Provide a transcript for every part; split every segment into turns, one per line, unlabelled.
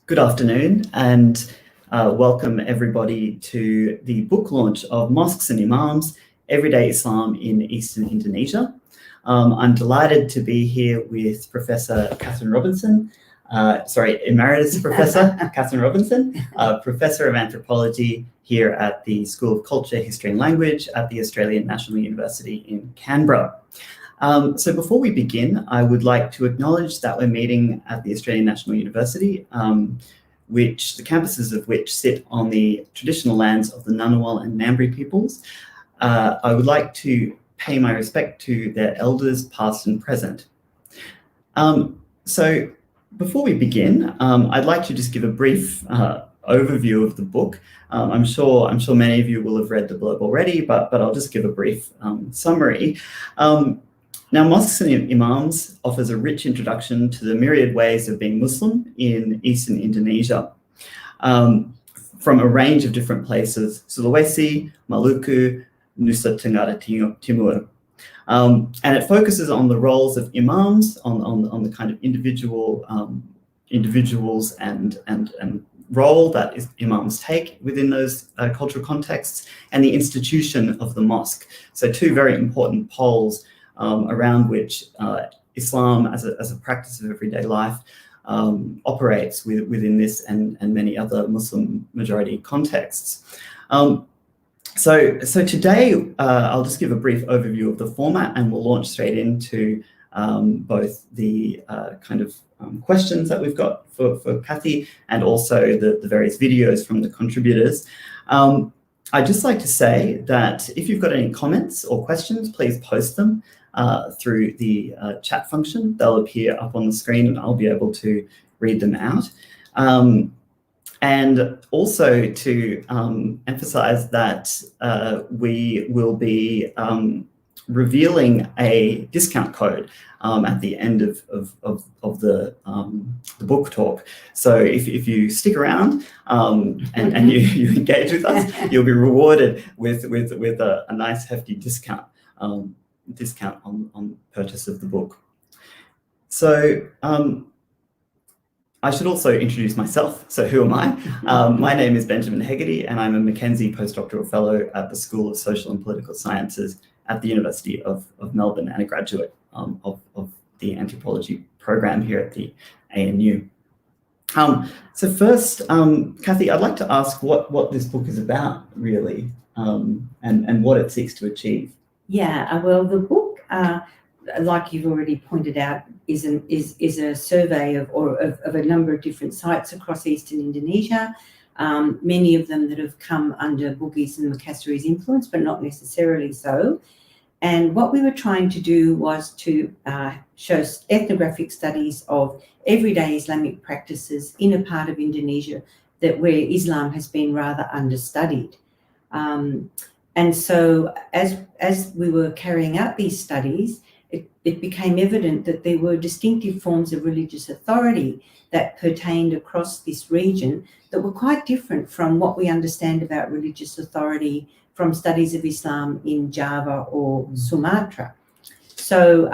Good afternoon, and welcome everybody to the book launch of Mosques and Imams, Everyday Islam in Eastern Indonesia. I'm delighted to be here with Professor Kathryn Robinson, Emeritus Professor Kathryn Robinson, Professor of Anthropology here at the School of Culture, History and Language at the Australian National University in Canberra. So before we begin, I would like to acknowledge that we're meeting at the Australian National University, which the campuses of which sit on the traditional lands of the Ngunnawal and Ngambri peoples. I would like to pay my respect to their elders, past and present. So before we begin, I'd like to just give a brief overview of the book. I'm sure many of you will have read the blurb already, but I'll just give a brief summary. Now, Mosques and Imams offers a rich introduction to the myriad ways of being Muslim in Eastern Indonesia, from a range of different places: Sulawesi, Maluku, Nusa Tenggara Timur. And it focuses on the roles of imams, on the kind of individuals and role that imams take within those cultural contexts, and the institution of the mosque. So two very important poles around which Islam as a practice of everyday life operates within this and many other Muslim majority contexts. So today I'll just give a brief overview of the format, and we'll launch straight into both the questions that we've got for Kathy, and also the various videos from the contributors. I'd just like to say that if you've got any comments or questions, please post them through the chat function. They'll appear up on the screen and I'll be able to read them out. And also to emphasize that we will be revealing a discount code at the end of the book talk. So if you stick around and you engage with us, you'll be rewarded with a nice hefty discount on purchase of the book. So I should also introduce myself. So who am I? My name is Benjamin Hegarty, and I'm a Mckenzie Postdoctoral Fellow at the School of Social and Political Sciences at the University of Melbourne, and a graduate of the anthropology program here at the ANU. So first, Kathy, I'd like to ask what this book is about, really, and what it seeks to achieve.
Yeah, well, the book, like you've already pointed out, is a survey of a number of different sites across Eastern Indonesia, many of them that have come under bugis and Makassarese influence, but not necessarily so. And what we were trying to do was to show ethnographic studies of everyday Islamic practices in a part of Indonesia where Islam has been rather understudied. And so as we were carrying out these studies, it became evident that there were distinctive forms of religious authority that pertained across this region that were quite different from what we understand about religious authority from studies of Islam in Java or Sumatra. So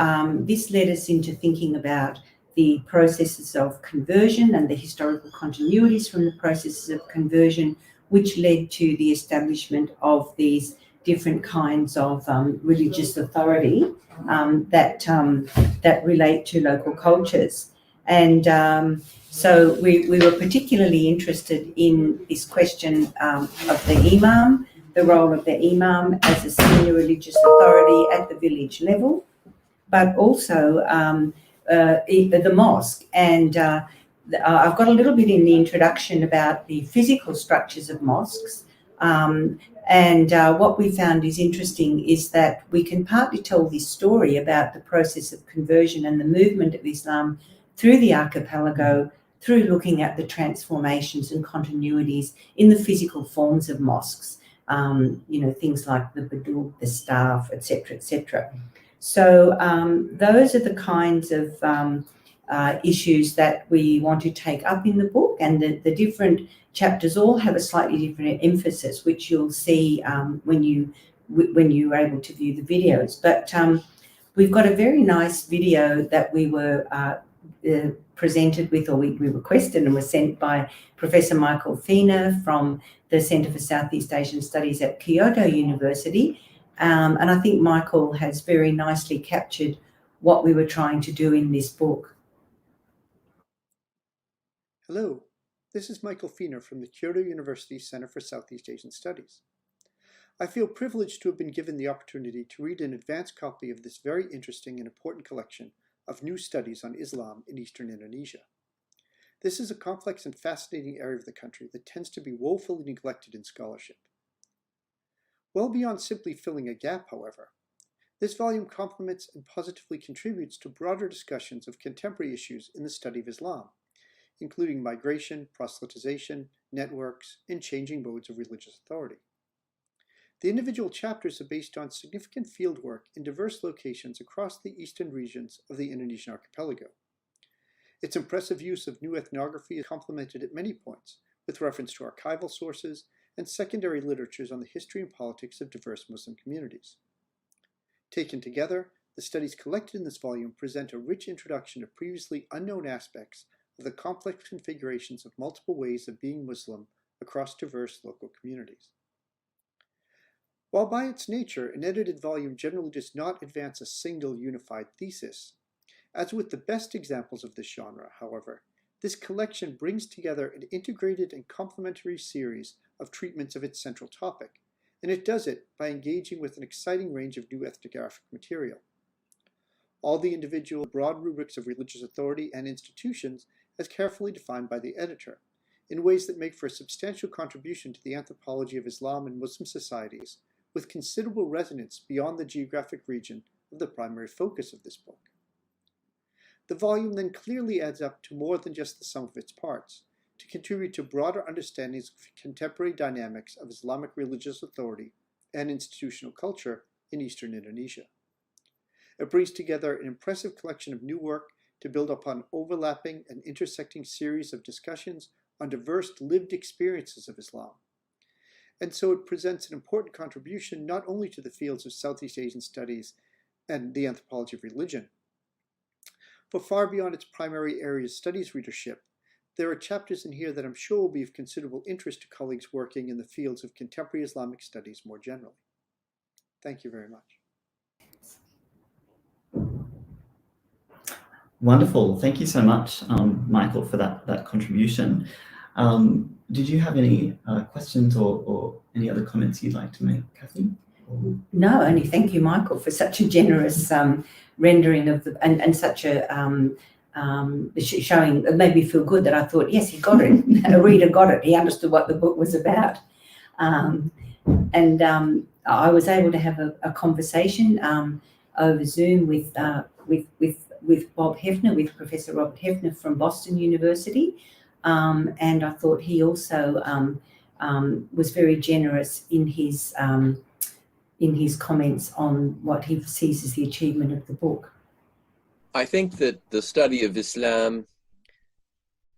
this led us into thinking about the processes of conversion and the historical continuities from the processes of conversion, which led to the establishment of these different kinds of religious authority that relate to local cultures. And so we were particularly interested in this question of the imam, the role of the imam as a senior religious authority at the village level, but also the mosque. And I've got a little bit in the introduction about the physical structures of mosques. And what we found is interesting is that we can partly tell this story about the process of conversion and the movement of Islam through the archipelago, through looking at the transformations and continuities in the physical forms of mosques, things like the bedug, the staff, etc., etc. So those are the kinds of issues that we want to take up in the book, and the different chapters all have a slightly different emphasis, which you'll see when you're able to view the videos. But we've got a very nice video that we were presented with, or we requested and was sent by Professor Michael Feener from the Centre for Southeast Asian Studies at Kyoto University. And I think Michael has very nicely captured what we were trying to do in this book.
Hello, this is Michael Feener from the Kyoto University Center for Southeast Asian Studies. I feel privileged to have been given the opportunity to read an advanced copy of this very interesting and important collection of new studies on Islam in Eastern Indonesia. This is a complex and fascinating area of the country that tends to be woefully neglected in scholarship. Well beyond simply filling a gap, however, this volume complements and positively contributes to broader discussions of contemporary issues in the study of Islam, including migration, proselytization, networks, and changing modes of religious authority. The individual chapters are based on significant fieldwork in diverse locations across the eastern regions of the Indonesian archipelago. Its impressive use of new ethnography is complemented at many points with reference to archival sources and secondary literatures on the history and politics of diverse Muslim communities. Taken together, the studies collected in this volume present a rich introduction to previously unknown aspects of the complex configurations of multiple ways of being Muslim across diverse local communities. While by its nature, an edited volume generally does not advance a single unified thesis, as with the best examples of this genre, however, this collection brings together an integrated and complementary series of treatments of its central topic, and it does it by engaging with an exciting range of new ethnographic material. All the individual broad rubrics of religious authority and institutions as carefully defined by the editor, in ways that make for a substantial contribution to the anthropology of Islam and Muslim societies, with considerable resonance beyond the geographic region of the primary focus of this book. The volume then clearly adds up to more than just the sum of its parts, to contribute to broader understandings of contemporary dynamics of Islamic religious authority and institutional culture in Eastern Indonesia. It brings together an impressive collection of new work to build upon overlapping and intersecting series of discussions on diverse lived experiences of Islam. And so it presents an important contribution not only to the fields of Southeast Asian studies and the anthropology of religion, but far beyond its primary area of studies readership, there are chapters in here that I'm sure will be of considerable interest to colleagues working in the fields of contemporary Islamic studies more generally. Thank you very much.
Wonderful. Thank you so much, Michael, for that contribution. Did you have any questions or any other comments you'd like to make, Kathy?
No, only thank you, Michael, for such a generous rendering of the and such a showing. It made me feel good that I thought, yes, he got it. A reader got it. He understood what the book was about, and I was able to have a conversation over Zoom with Bob Hefner, with Professor Robert Hefner from Boston University. And I thought he also was very generous in his comments on what he sees as the achievement of the book.
I think that the study of Islam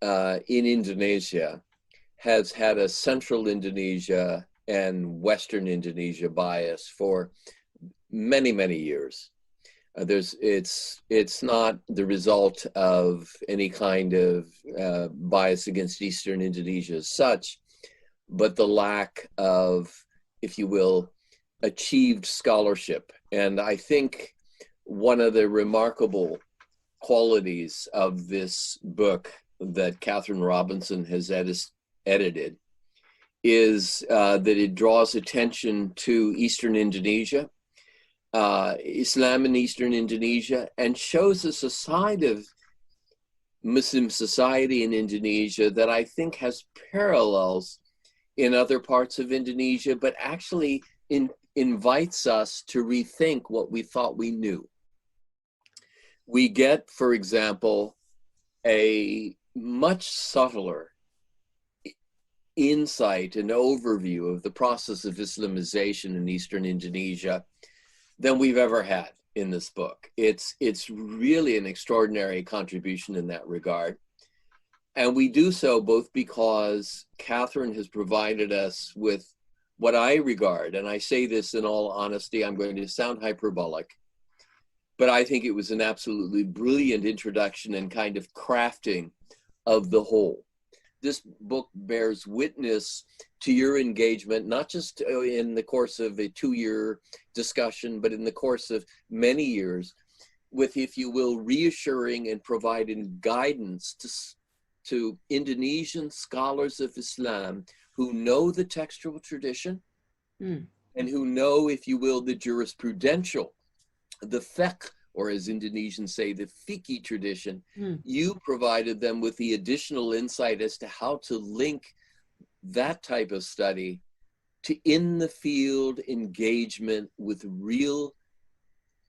in Indonesia has had a central Indonesia and Western Indonesia bias for many, many years. It's not the result of any kind of bias against Eastern Indonesia as such, but the lack of, if you will, achieved scholarship. And I think one of the remarkable qualities of this book that Kathryn Robinson has edited is that it draws attention to Eastern Indonesia, Islam in Eastern Indonesia, and shows us a side of Muslim society in Indonesia that I think has parallels in other parts of Indonesia, but actually invites us to rethink what we thought we knew. We get, for example, a much subtler insight and overview of the process of Islamization in Eastern Indonesia than we've ever had in this book. It's really an extraordinary contribution in that regard. And we do so both because Kathryn has provided us with what I regard, and I say this in all honesty, I'm going to sound hyperbolic, but I think it was an absolutely brilliant introduction and kind of crafting of the whole. This book bears witness to your engagement, not just in the course of a 2-year discussion, but in the course of many years, with, if you will, reassuring and providing guidance to Indonesian scholars of Islam who know the textual tradition and who know, if you will, the jurisprudential, the fiqh, or as Indonesians say, the fiqhi tradition. You provided them with the additional insight as to how to link that type of study to in-the-field engagement with real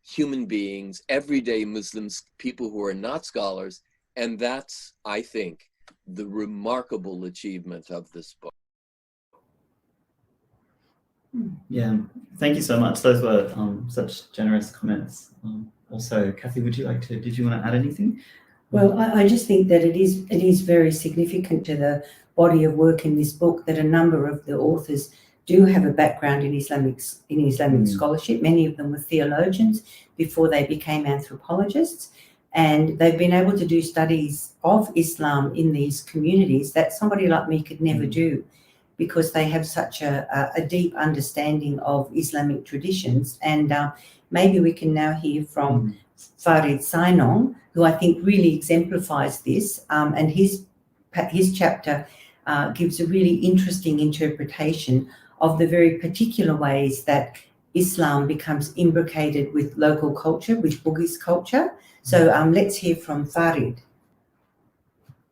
human beings, everyday Muslims, people who are not scholars. And that's, I think, the remarkable achievement of this book.
Yeah, thank you so much. Those were such generous comments. Also, Kathy, did you want to add anything?
Well, I just think that it is very significant to the body of work in this book that a number of the authors do have a background in Islamic scholarship. Many of them were theologians before they became anthropologists, and they've been able to do studies of Islam in these communities that somebody like me could never do, because they have such a deep understanding of Islamic traditions. And maybe we can now hear from Faried Saenong, who I think really exemplifies this, and his chapter gives a really interesting interpretation of the very particular ways that Islam becomes imbricated with local culture, with bugis culture. So let's hear from Faried.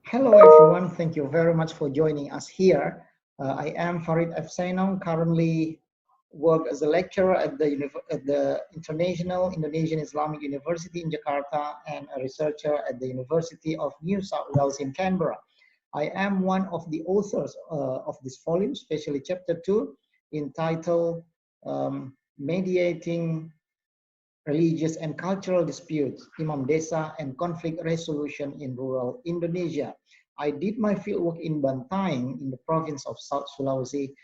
Hello everyone, thank you very much for joining us here. I am Faried Saenong, currently work as a lecturer at the International Indonesian Islamic University in Jakarta and a researcher at the University of New South Wales in Canberra. I am one of the authors of this volume, especially chapter 2, entitled Mediating Religious and Cultural Disputes, Imam Desa and Conflict Resolution in Rural Indonesia. I did my fieldwork in Bantaeng in the province of South Sulawesi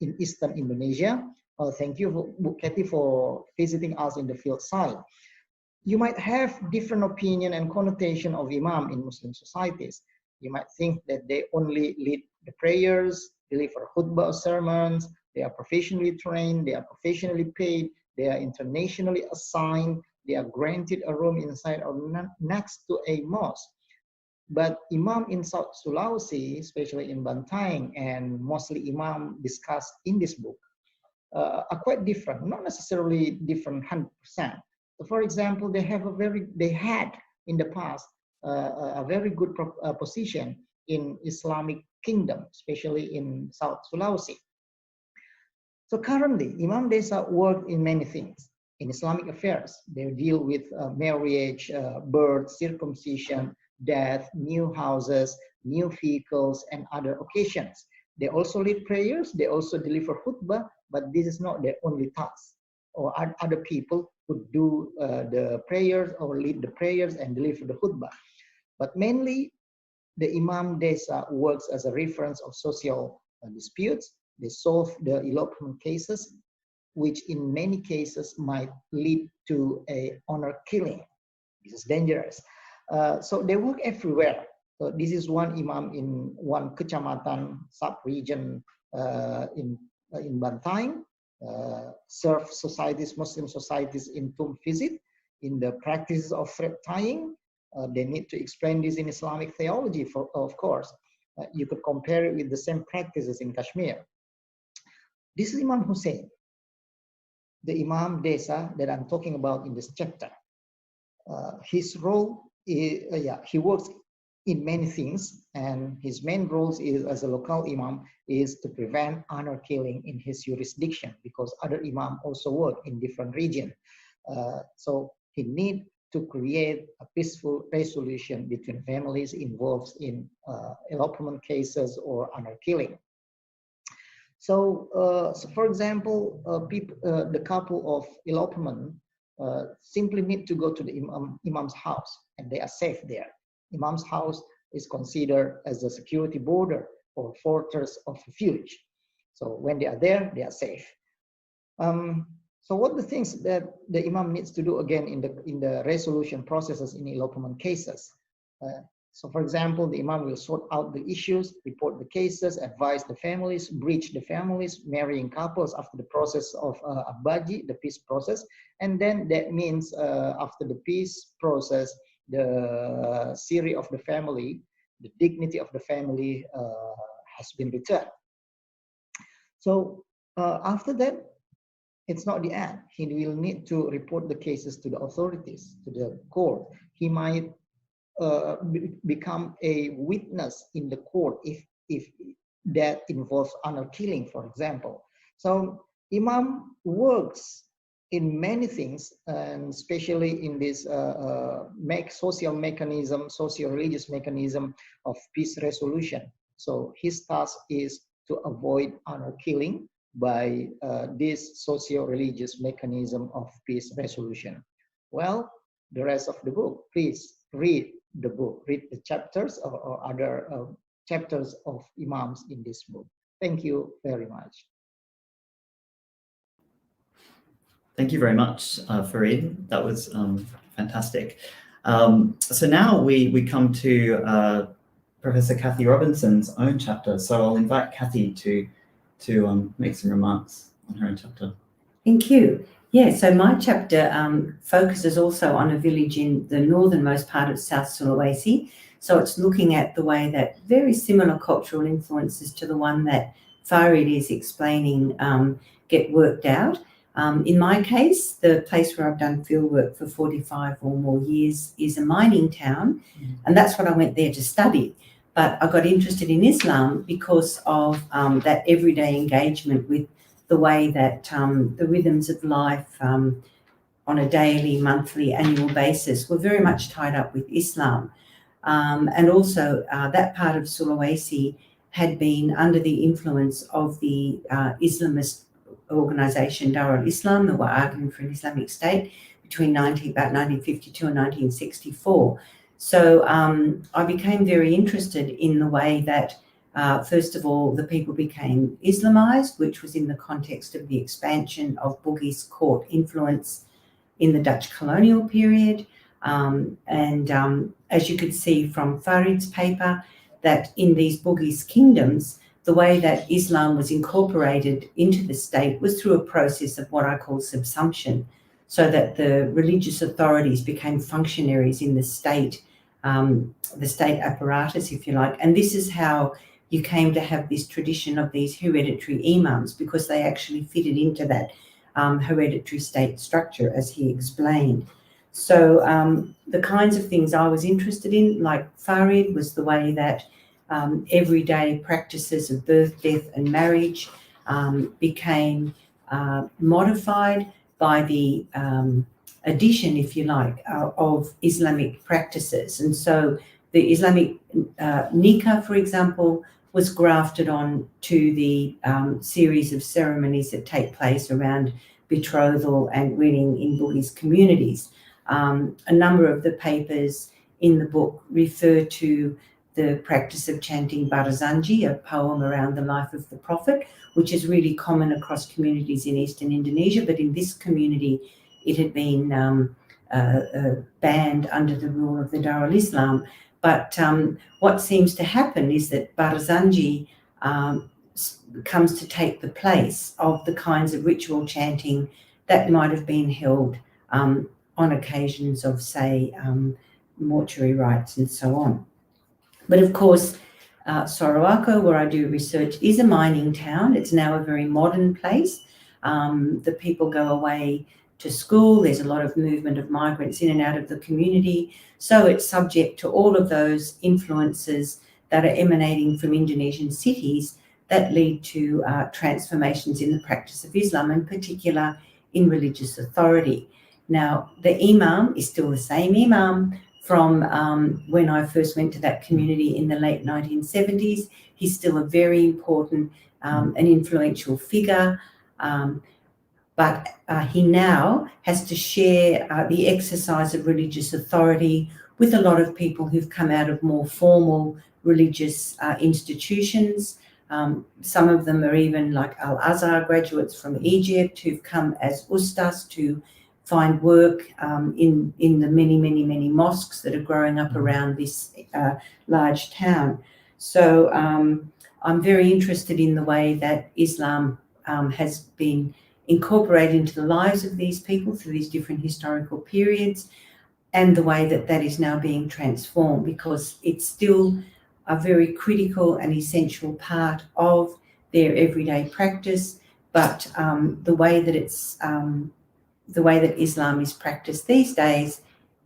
in Eastern Indonesia. Thank you, Kathy, for visiting us in the field site. You might have different opinion and connotation of Imam in Muslim societies. You might think that they only lead the prayers, deliver khutbah or sermons, they are professionally trained, they are professionally paid, they are internationally assigned, they are granted a room inside or next to a mosque. But Imam in South Sulawesi, especially in Bantaeng, and mostly Imam discussed in this book, are quite different, not necessarily different 100%. So for example, they had in the past a very good position in Islamic kingdom, especially in South Sulawesi. So currently, Imam Desa work in many things. In Islamic affairs, they deal with marriage, birth, circumcision, death, new houses, new vehicles, and other occasions. They also lead prayers, they also deliver khutbah, but this is not their only task. Or other people who do the prayers or lead the prayers and deliver the khutbah. But mainly, the Imam Desa works as a reference of social disputes. They solve the elopement cases, which in many cases might lead to a honor killing. This is dangerous. So they work everywhere. So this is one Imam in one kecamatan sub-region in Bantaeng, serve societies, Muslim societies in tomb visit, in the practices of thread tying. They need to explain this in Islamic theology, of course. You could compare it with the same practices in Kashmir. This is Imam Hussein, the Imam Desa that I'm talking about in this chapter. His role is, he works in many things, and his main roles is as a local Imam is to prevent honor killing in his jurisdiction, because other Imam also work in different regions. So he need to create a peaceful resolution between families involved in elopement cases or honor killing. So, for example, the couple of elopement simply need to go to the Imam's house, and they are safe there. Imam's house is considered as a security border or fortress of refuge. So when they are there, they are safe. So what the things that the imam needs to do again in the resolution processes in elopement cases? So for example, the imam will sort out the issues, report the cases, advise the families, bridge the families, marrying couples after the process of Abaji, the peace process. And then that means after the peace process, the siri of the family, the dignity of the family has been returned. So after that, it's not the end. He will need to report the cases to the authorities, to the court. He might become a witness in the court if that involves honor killing, for example. So imam works in many things, and especially in this social mechanism, socio-religious mechanism of peace resolution. So his task is to avoid honor killing by this socio-religious mechanism of peace resolution. Well, the rest of the book, please read the book, read the chapters or other chapters of imams in this book. Thank you very much.
Thank you very much, Faried. That was fantastic. So now we come to Professor Kathy Robinson's own chapter. So I'll invite Kathy to make some remarks on her own chapter.
Thank you. Yeah, so my chapter focuses also on a village in the northernmost part of South Sulawesi. So it's looking at the way that very similar cultural influences to the one that Faried is explaining get worked out. In my case, the place where I've done fieldwork for 45 or more years is a mining town, and that's what I went there to study. But I got interested in Islam because of that everyday engagement with the way that the rhythms of life on a daily, monthly, annual basis were very much tied up with Islam. And also that part of Sulawesi had been under the influence of the Islamist organisation Darul Islam, that were arguing for an Islamic state between about 1952 and 1964. So I became very interested in the way that first of all, the people became Islamized, which was in the context of the expansion of Bugis court influence in the Dutch colonial period. As you could see from Faried's paper, that in these Bugis kingdoms, the way that Islam was incorporated into the state was through a process of what I call subsumption, so that the religious authorities became functionaries in the state apparatus, if you like. And this is how you came to have this tradition of these hereditary imams, because they actually fitted into that hereditary state structure, as he explained. So the kinds of things I was interested in, like Faried, was the way that everyday practices of birth, death and marriage became modified by the addition, if you like, of Islamic practices. And so the Islamic nikah, for example, was grafted on to the series of ceremonies that take place around betrothal and wedding in Bugis communities. A number of the papers in the book refer to the practice of chanting Barazanji, a poem around the life of the Prophet, which is really common across communities in Eastern Indonesia, but in this community it had been banned under the rule of the Darul Islam. But what seems to happen is that Barazanji comes to take the place of the kinds of ritual chanting that might have been held on occasions of, say, mortuary rites and so on. But of course, Sorowako, where I do research, is a mining town. It's now a very modern place. The people go away to school. There's a lot of movement of migrants in and out of the community. So it's subject to all of those influences that are emanating from Indonesian cities that lead to transformations in the practice of Islam, in particular in religious authority. Now, the imam is still the same imam from when I first went to that community in the late 1970s. He's still a very important and influential figure, but he now has to share the exercise of religious authority with a lot of people who've come out of more formal religious institutions, Some of them are even like Al-Azhar graduates from Egypt who've come as ustas to find work in the many mosques that are growing up around this large town. So I'm very interested in the way that Islam has been incorporated into the lives of these people through these different historical periods, and the way that that is now being transformed, because it's still a very critical and essential part of their everyday practice. But the way that Islam is practiced these days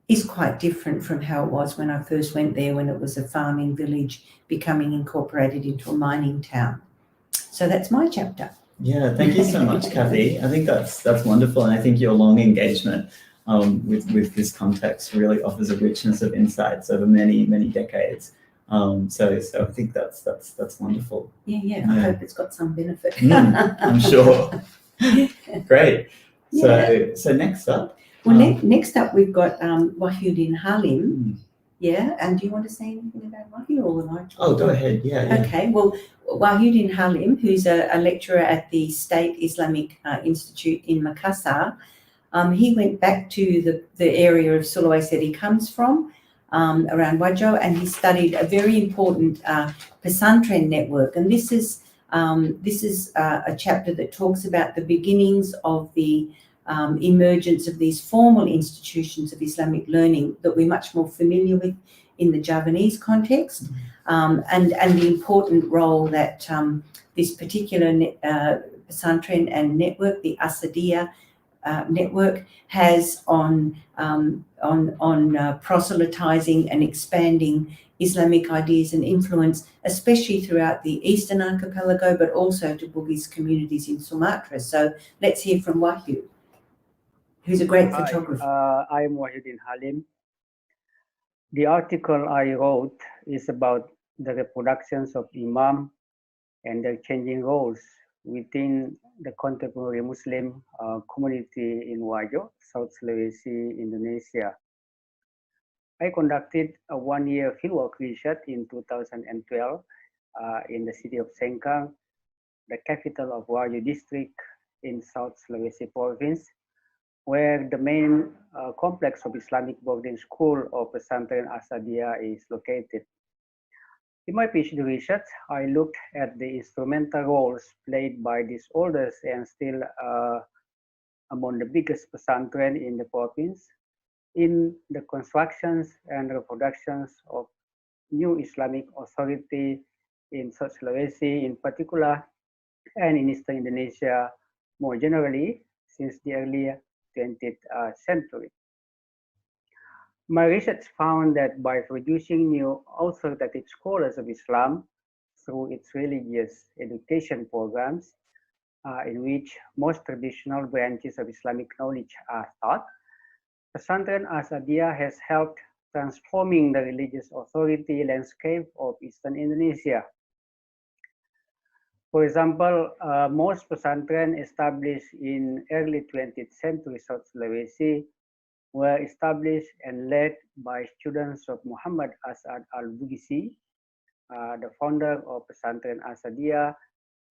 is quite different from how it was when I first went there, when it was a farming village becoming incorporated into a mining town. So that's my chapter.
Yeah, thank you so much, Kathy. I think that's wonderful, and I think your long engagement with this context really offers a richness of insights over many decades. So I think that's wonderful.
Yeah. I hope it's got some benefit.
I'm sure. Great.
Yeah.
So next up.
Well, next up we've got Wahyuddin Halim. Yeah, and do you want to say anything about Wahyu, or will I talk?
Oh, go ahead. Yeah.
Okay. Well, Wahyuddin Halim, who's a lecturer at the State Islamic Institute in Makassar, he went back to the area of Sulawesi that he comes from, around Wajo, and he studied a very important pesantren network. And this is a chapter that talks about the beginnings of the emergence of these formal institutions of Islamic learning that we're much more familiar with in the Javanese context, and the important role that this particular pesantren and network, the Asadiyah network, has on proselytizing and expanding Islamic ideas and influence, especially throughout the Eastern Archipelago, but also to Bugis communities in Sumatra. So let's hear from Wahyu, who's a great photographer.
I am Wahyuddin Halim. The article I wrote is about the reproductions of Imam and their changing roles within the contemporary Muslim community in Wajo, South Sulawesi, Indonesia. I conducted a one-year fieldwork research in 2012 in the city of Sengkang, the capital of Wajo district in South Sulawesi province, where the main complex of Islamic boarding school of Pesantren Asadiyah is located. In my PhD research, I looked at the instrumental roles played by these oldest and still among the biggest pesantren in the province in the constructions and reproductions of new Islamic authority in South Sulawesi in particular, and in Eastern Indonesia more generally since the early 20th century. My research found that by producing new authoritative scholars of Islam through its religious education programs, in which most traditional branches of Islamic knowledge are taught, Pesantren Asadiyah has helped transforming the religious authority landscape of Eastern Indonesia. For example, most pesantren established in early 20th century South Sulawesi were established and led by students of Muhammad As'ad al-Bugisi, the founder of Pesantren Asadiyah,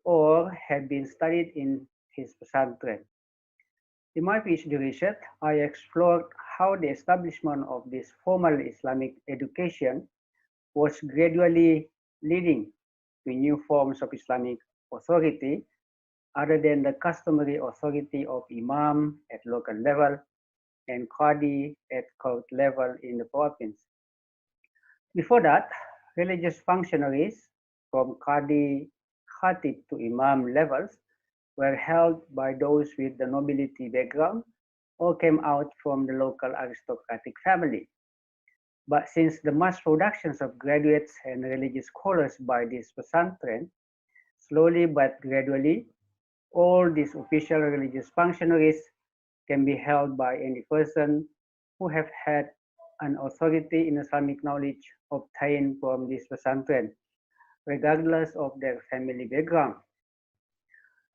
or had been studied in his pesantren. In my PhD research, I explored how the establishment of this formal Islamic education was gradually leading to new forms of Islamic authority other than the customary authority of Imam at local level and Qadi at court level in the province. Before that, religious functionaries from Qadi, Khatib to Imam levels were held by those with the nobility background or came out from the local aristocratic family. But since the mass productions of graduates and religious scholars by this pesantren, slowly but gradually, all these official religious functionaries can be held by any person who have had an authority in Islamic knowledge obtained from this pesantren, regardless of their family background.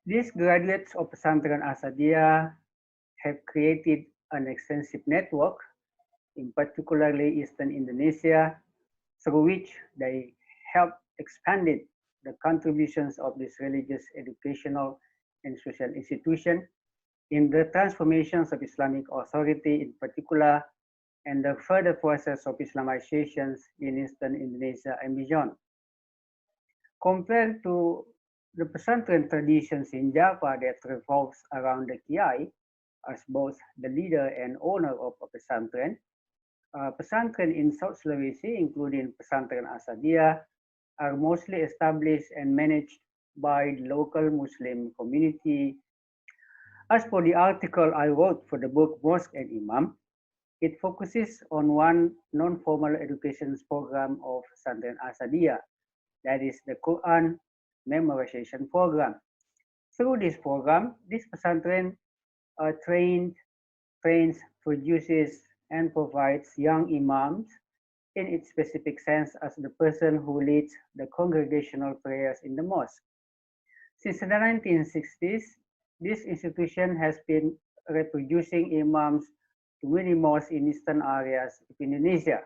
These graduates of Pesantren Asadiyah have created an extensive network, in particularly Eastern Indonesia, through which they helped expanded the contributions of this religious, educational, and social institution in the transformations of Islamic authority in particular, and the further process of Islamization in Eastern Indonesia and beyond. Compared to the pesantren traditions in Java that revolves around the Kiai as both the leader and owner of a pesantren, pesantren in South Sulawesi, including pesantren Asadia, are mostly established and managed by the local Muslim community. As for the article I wrote for the book Mosques and Imams, it focuses on one non-formal education program of pesantren Asadia, that is the Quran memorization program. Through this program, this pesantren trains, produces, and provides young imams in its specific sense as the person who leads the congregational prayers in the mosque. Since the 1960s, this institution has been reproducing imams to many mosques in eastern areas of Indonesia,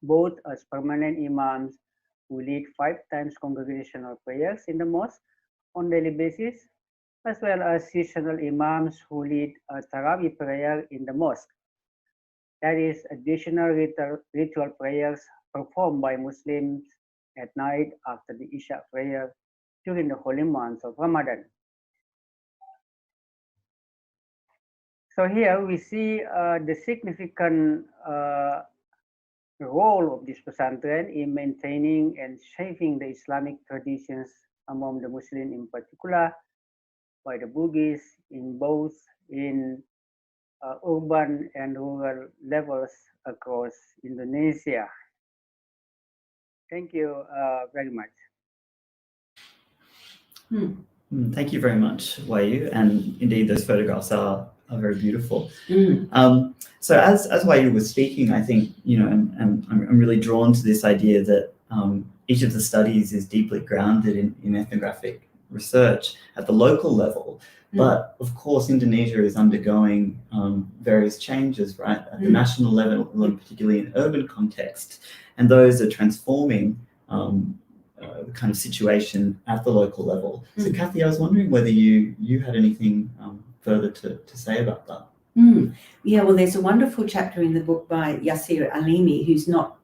both as permanent imams who lead 5 times congregational prayers in the mosque on daily basis, as well as seasonal imams who lead a Tarawih prayer in the mosque. That is, additional ritual prayers performed by Muslims at night after the Isha prayer during the holy months of Ramadan. So here we see the significant role of this pesantren in maintaining and shaping the Islamic traditions among the Muslim in particular by the bugis in both urban and rural levels across Indonesia. Thank you very much.
Thank you very much, Wahyu, and indeed those photographs are very beautiful. So as Wahyu was speaking, I think, and I'm really drawn to this idea that each of the studies is deeply grounded in ethnographic research at the local level. But of course, Indonesia is undergoing various changes, right, at the national level, particularly in urban context, and those are transforming the kind of situation at the local level. So Kathy, I was wondering whether you had anything further to say about that.
Yeah, well, there's a wonderful chapter in the book by Yasir Alimi, who's not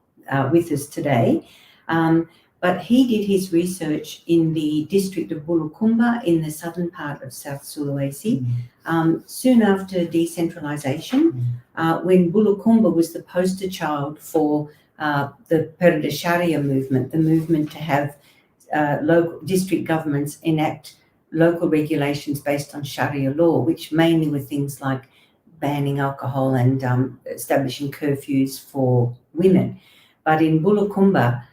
with us today, but he did his research in the district of Bulukumba in the southern part of South Sulawesi, soon after decentralization, when Bulukumba was the poster child for the Perda Sharia movement, the movement to have local district governments enact local regulations based on Sharia law, which mainly were things like banning alcohol and establishing curfews for women. But in Bulukumba,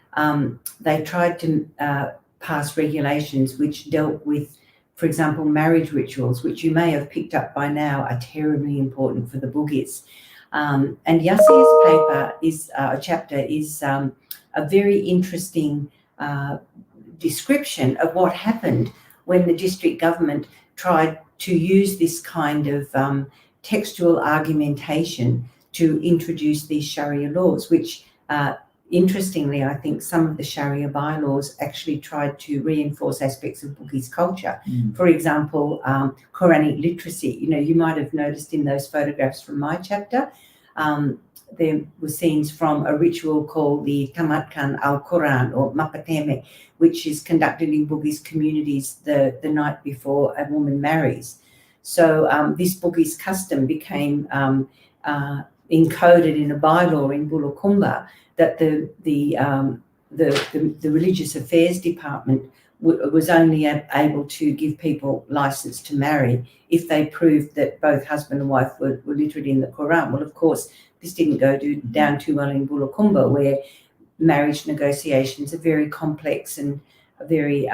they tried to pass regulations which dealt with, for example, marriage rituals, which you may have picked up by now are terribly important for the bugis. And Yasir's paper chapter is a very interesting description of what happened when the district government tried to use this kind of textual argumentation to introduce these Sharia laws, which interestingly, I think some of the Sharia bylaws actually tried to reinforce aspects of Bugis culture. For example, Quranic literacy. You might have noticed in those photographs from my chapter, there were scenes from a ritual called the Tamatkan al-Quran or Mapateme, which is conducted in Bugis communities the night before a woman marries. So this Bugis custom became encoded in a bylaw in Bulukumba that the religious affairs department was only able to give people license to marry if they proved that both husband and wife were literate in the Quran. Well, of course, this didn't go down too well in Bulukumba, where marriage negotiations are very complex and very,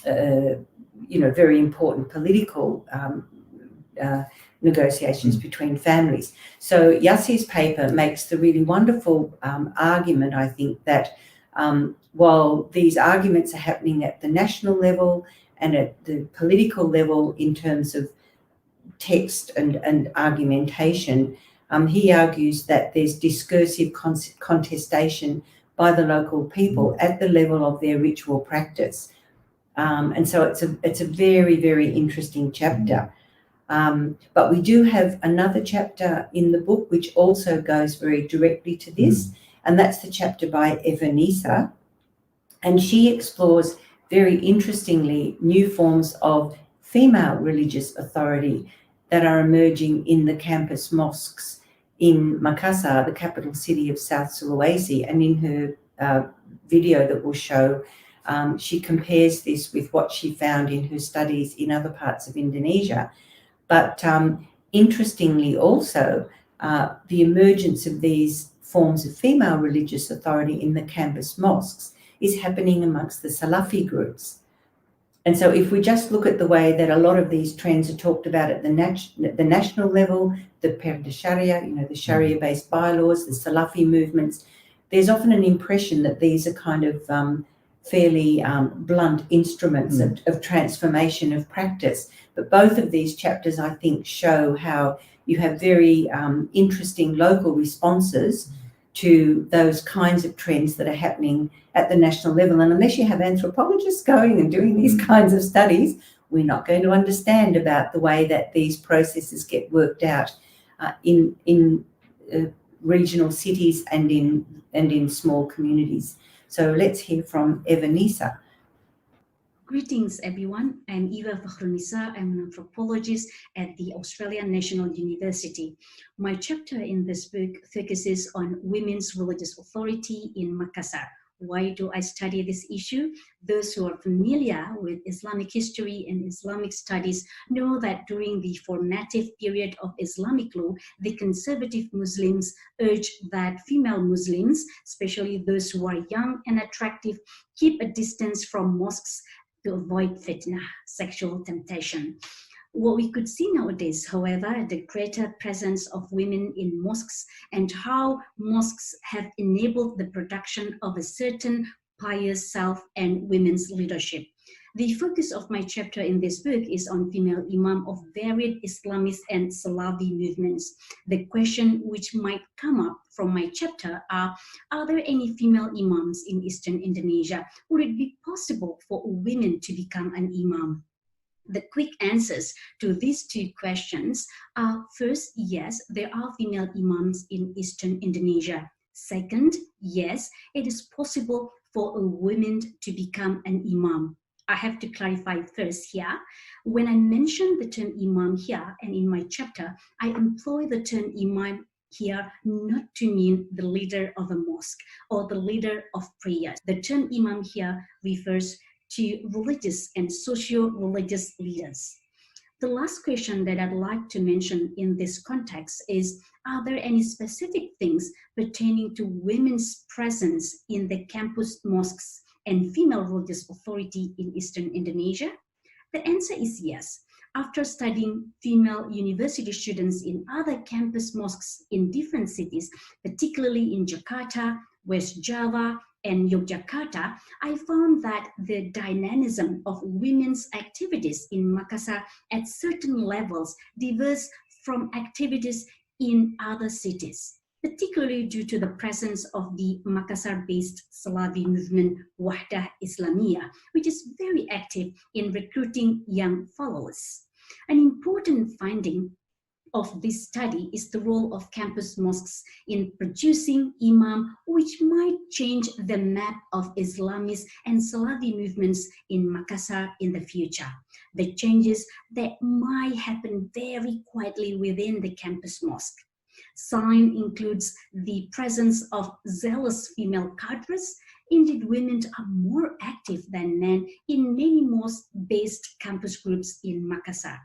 very important political negotiations between families. So Yasir's paper makes the really wonderful argument, I think, that while these arguments are happening at the national level and at the political level in terms of text and argumentation, he argues that there's discursive contestation by the local people at the level of their ritual practice. And so it's a very, very interesting chapter. But we do have another chapter in the book which also goes very directly to this, and that's the chapter by Eva Nisa. And she explores very interestingly new forms of female religious authority that are emerging in the campus mosques in Makassar, the capital city of South Sulawesi. And in her video that we'll show, she compares this with what she found in her studies in other parts of Indonesia. But interestingly also, the emergence of these forms of female religious authority in the campus mosques is happening amongst the Salafi groups. And so if we just look at the way that a lot of these trends are talked about at the national level, the Perda Sharia, the Sharia-based bylaws, the Salafi movements, there's often an impression that these are kind of fairly blunt instruments of transformation of practice. But both of these chapters, I think, show how you have very interesting local responses to those kinds of trends that are happening at the national level. And unless you have anthropologists going and doing these kinds of studies, we're not going to understand about the way that these processes get worked out in regional cities and in small communities. So let's hear from Eva Nisa.
Greetings, everyone. I'm Eva Nisa. I'm an anthropologist at the Australian National University. My chapter in this book focuses on women's religious authority in Makassar. Why do I study this issue? Those who are familiar with Islamic history and Islamic studies know that during the formative period of Islamic law, the conservative Muslims urged that female Muslims, especially those who are young and attractive, keep a distance from mosques to avoid fitna, sexual temptation. What we could see nowadays, however, the greater presence of women in mosques and how mosques have enabled the production of a certain pious self and women's leadership. The focus of my chapter in this book is on female imam of varied Islamist and Salafi movements. The question which might come up from my chapter are there any female imams in Eastern Indonesia? Would it be possible for women to become an imam? The quick answers to these two questions are: first, yes, there are female imams in Eastern Indonesia. Second, yes, it is possible for a woman to become an imam. I have to clarify first here. When I mention the term imam here and in my chapter, I employ the term imam here not to mean the leader of a mosque or the leader of prayers. The term imam here refers to religious and socio-religious leaders. The last question that I'd like to mention in this context is, are there any specific things pertaining to women's presence in the campus mosques and female religious authority in Eastern Indonesia? The answer is yes. After studying female university students in other campus mosques in different cities, particularly in Jakarta, West Java, and Yogyakarta, I found that the dynamism of women's activities in Makassar at certain levels differs from activities in other cities, particularly due to the presence of the Makassar-based Salafi movement Wahdah Islamiyah, which is very active in recruiting young followers. An important finding of this study is the role of campus mosques in producing imam, which might change the map of Islamist and Salafi movements in Makassar in the future. The changes that might happen very quietly within the campus mosque. Sign includes the presence of zealous female cadres. Indeed, women are more active than men in many mosque-based campus groups in Makassar.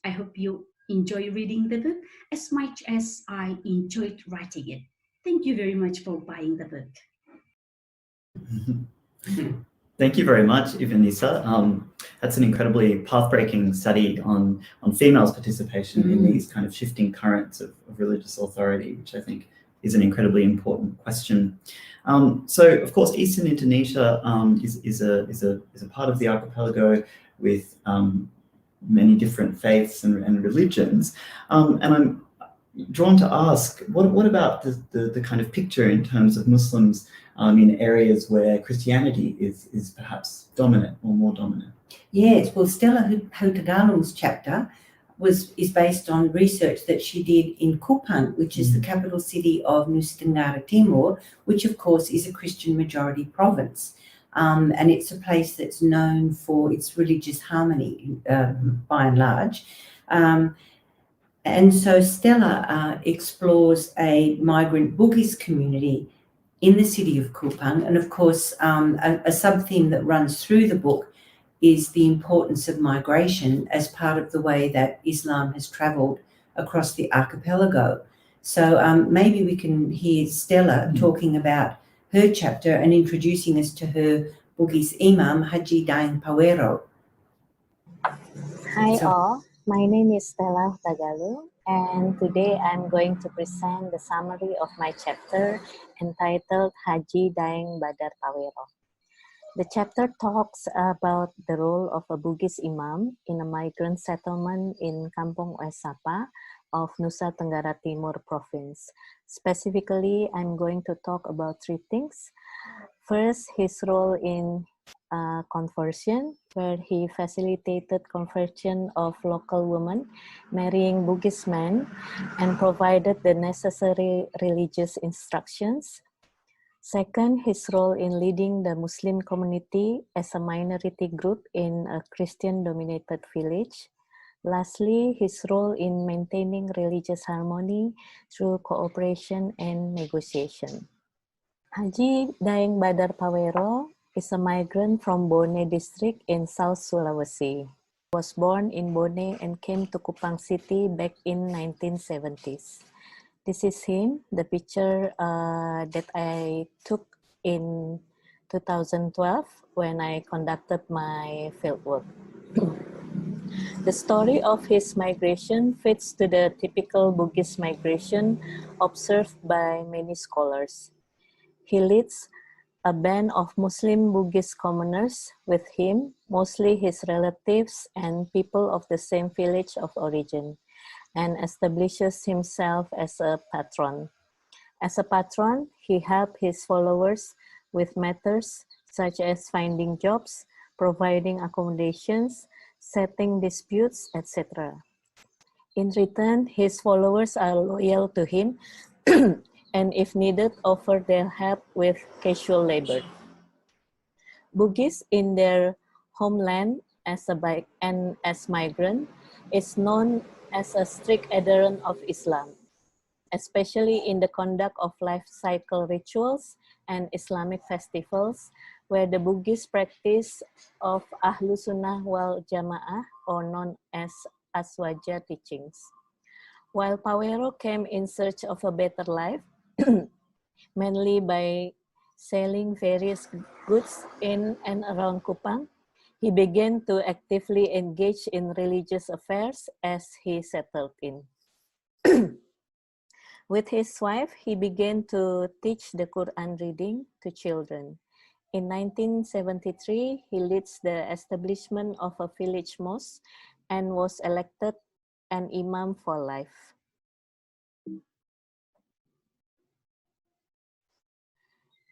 I hope you enjoy reading the book as much as I enjoyed writing it. Thank you very much for buying the book.
Thank you very much, Eva Nisa. That's an incredibly path-breaking study on females' participation in these kind of shifting currents of religious authority, which I think is an incredibly important question. So, of course, Eastern Indonesia is a part of the archipelago with many different faiths and religions, and I'm drawn to ask, what about the kind of picture in terms of Muslims in areas where Christianity is perhaps dominant or more dominant.
Yes, well, Stella Hutagalung's chapter is based on research that she did in Kupang, which is the capital city of Nusa Tenggara Timur, which of course is a Christian majority province. And it's a place that's known for its religious harmony by and large. And so Stella explores a migrant bugis community in the city of Kupang. And of course, a sub-theme that runs through the book is the importance of migration as part of the way that Islam has travelled across the archipelago. So maybe we can hear Stella talking about her chapter and introducing us to her Bugis Imam, Haji Daeng Pawero.
Hi all, my name is Stella Hutagalung, and today I'm going to present the summary of my chapter entitled Haji Daeng Badar Pawero. The chapter talks about the role of a Bugis Imam in a migrant settlement in Kampung Oesapa of Nusa Tenggara Timur province. Specifically, I'm going to talk about three things. First, his role in conversion, where he facilitated conversion of local women marrying Bugis men and provided the necessary religious instructions. Second, his role in leading the Muslim community as a minority group in a Christian-dominated village. Lastly, his role in maintaining religious harmony through cooperation and negotiation. Haji Daeng Badar Pawero is a migrant from Bone district in South Sulawesi. He was born in Bone and came to Kupang City back in 1970s. This is him, the picture that I took in 2012 when I conducted my fieldwork. The story of his migration fits to the typical Bugis migration observed by many scholars. He leads a band of Muslim Bugis commoners with him, mostly his relatives and people of the same village of origin, and establishes himself as a patron. As a patron, he helped his followers with matters such as finding jobs, providing accommodations, setting disputes, etc. In return, his followers are loyal to him and if needed, offer their help with casual labor. Bugis in their homeland as migrant is known as a strict adherent of Islam, especially in the conduct of life cycle rituals and Islamic festivals, where the Bugis practice of Ahlu Sunnah wal Jamaah, or known as Aswaja teachings. While Pawero came in search of a better life, mainly by selling various goods in and around Kupang, he began to actively engage in religious affairs as he settled in. With his wife, he began to teach the Quran reading to children. In 1973, he leads the establishment of a village mosque and was elected an imam for life.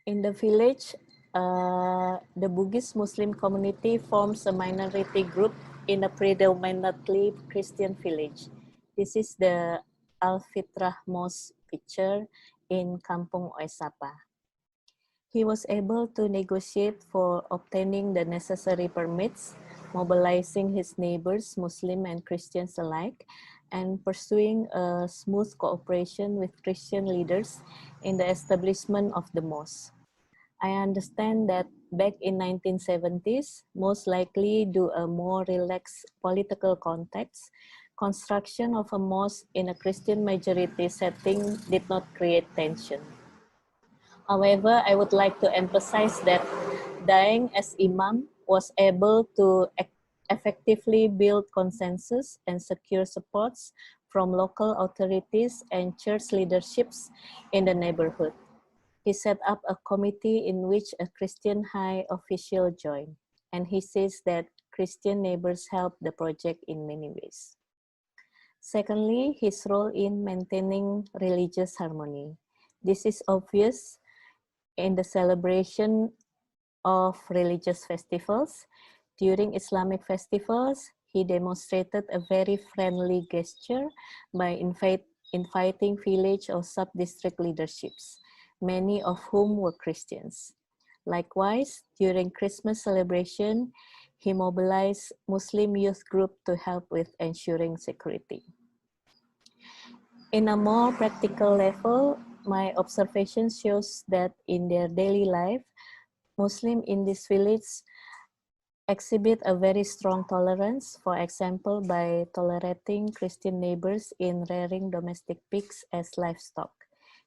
In the village, the Bugis Muslim community forms a minority group in a predominantly Christian village. This is the Al-Fitrah Mosque picture in Kampung Oesapa. He was able to negotiate for obtaining the necessary permits, mobilizing his neighbors, Muslim and Christians alike, and pursuing a smooth cooperation with Christian leaders in the establishment of the mosque. I understand that back in 1970s, most likely due a more relaxed political context, construction of a mosque in a Christian majority setting did not create tension. However, I would like to emphasize that Daeng as Imam was able to effectively build consensus and secure supports from local authorities and church leaderships in the neighborhood. He set up a committee in which a Christian high official joined, and he says that Christian neighbors helped the project in many ways. Secondly, his role in maintaining religious harmony. This is obvious in the celebration of religious festivals. During Islamic festivals, he demonstrated a very friendly gesture by inviting village or sub-district leaderships, many of whom were Christians. Likewise, during Christmas celebration, he mobilized Muslim youth group to help with ensuring security. In a more practical level, my observation shows that in their daily life, Muslims in this village exhibit a very strong tolerance, for example, by tolerating Christian neighbors in rearing domestic pigs as livestock.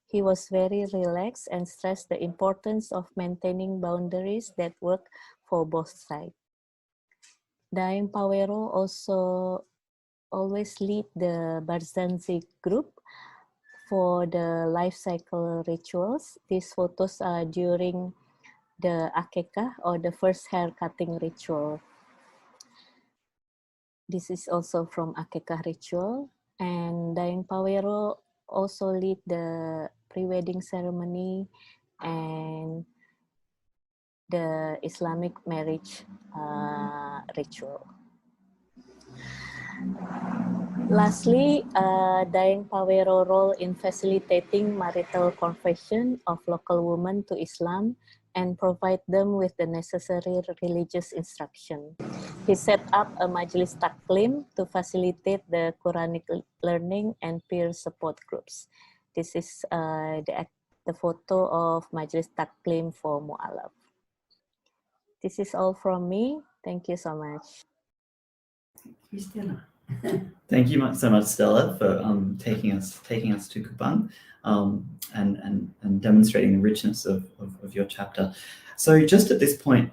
He was very relaxed and stressed the importance of maintaining boundaries that work for both sides. Daeng Pawero also always lead the Barzanzi group for the life cycle rituals. These photos are during the Akekah, or the first hair cutting ritual. This is also from Akekah ritual. And Daeng Pawero also lead the pre-wedding ceremony and the Islamic marriage ritual. Lastly, Daeng Pawero role in facilitating marital conversion of local women to Islam and provide them with the necessary religious instruction. He set up a Majlis Taklim to facilitate the Quranic learning and peer support groups. This is the photo of Majlis Taklim for Mu'alaf. This is all from me. Thank you so much.
Thank you, Stella.
Thank you so much, Stella, for taking us to Kupang and demonstrating the richness of your chapter. So just at this point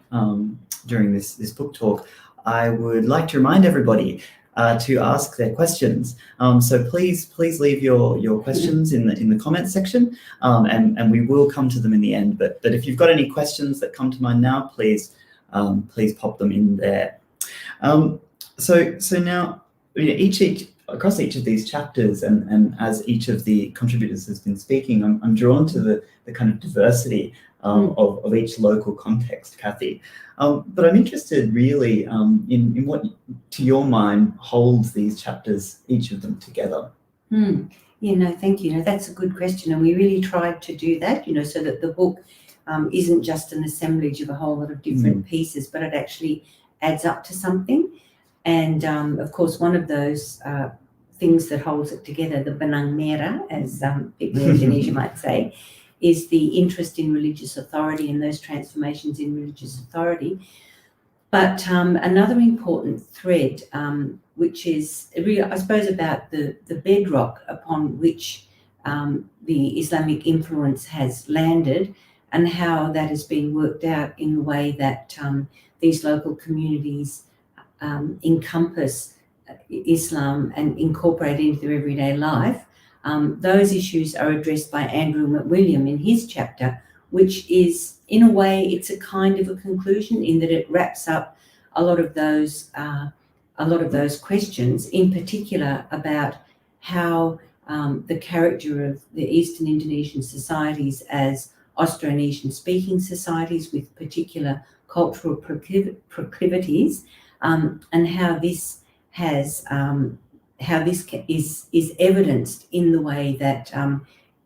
during this book talk, I would like to remind everybody to ask their questions. So please leave your questions in the comments section, and we will come to them in the end. But if you've got any questions that come to mind now, please pop them in there. So now, across each of these chapters, and as each of the contributors has been speaking, I'm drawn to the kind of diversity of each local context, Kathy. But I'm interested really in what, to your mind, holds these chapters, each of them together.
Yeah, no, thank you. No, that's a good question, and we really tried to do that, so that the book isn't just an assemblage of a whole lot of different pieces, but it actually adds up to something. And of course, one of those things that holds it together, the benang merah, as people in Indonesia might say, is the interest in religious authority and those transformations in religious authority. But another important thread, which is really, I suppose, about the bedrock upon which the Islamic influence has landed, and how that has been worked out in the way that these local communities encompass Islam and incorporate it into their everyday life. Those issues are addressed by Andrew McWilliam in his chapter, which is, in a way, it's a kind of a conclusion in that it wraps up a lot of those questions, in particular about how the character of the Eastern Indonesian societies as Austronesian speaking societies with particular cultural proclivities, and how this is evidenced in the way that